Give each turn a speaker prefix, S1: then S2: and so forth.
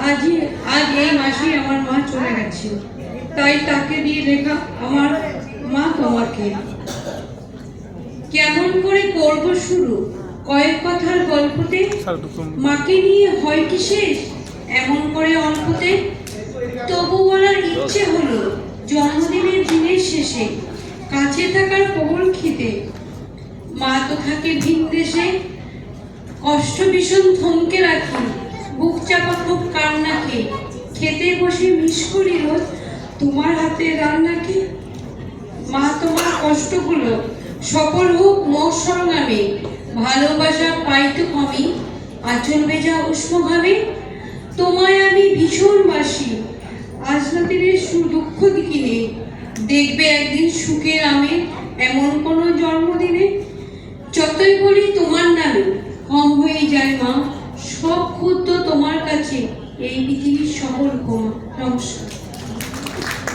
S1: আজ এই মাসে আমার মা চলে গেছে, তাই তাকে দিয়ে লেখা আমার মা তোমাকে। কেমন করে করব শুরু কয়েক কথার গল্পতে, মাকে নিয়ে হয় কি শেষ এমন করে অল্পতে। তবু বলার ইচ্ছে হলো জন্মদিনের দিনের শেষে, কাছে থাকার প্রবল খিদে। মা তো থাকে ভিন দেশে, কষ্ট ভীষণ থমকে রাখি, বুক চাপা খুব কান্নাকে। খেতে বসে মিস করি রোজ তোমার হাতে রান্নাকে। মা তোমার কষ্টগুলো সফল হোক মোর সংগ্রামে, ভালোবাসা পাই তো কমই আঁচল ভেজা উষ্ণভাবে। তোমায় আমি ভীষণ বাসি, আজ না দিনের দুঃখ দিকে নেই, দেখবে একদিন সুখের আমি এমন কোনো জন্মদিনে। যতই বলি তোমার নামে কম হয়ে যায় মা, সব ক্ষুদ্র তোমার কাছে এই পৃথিবীর সকল ক্ষমা। নমস্কার।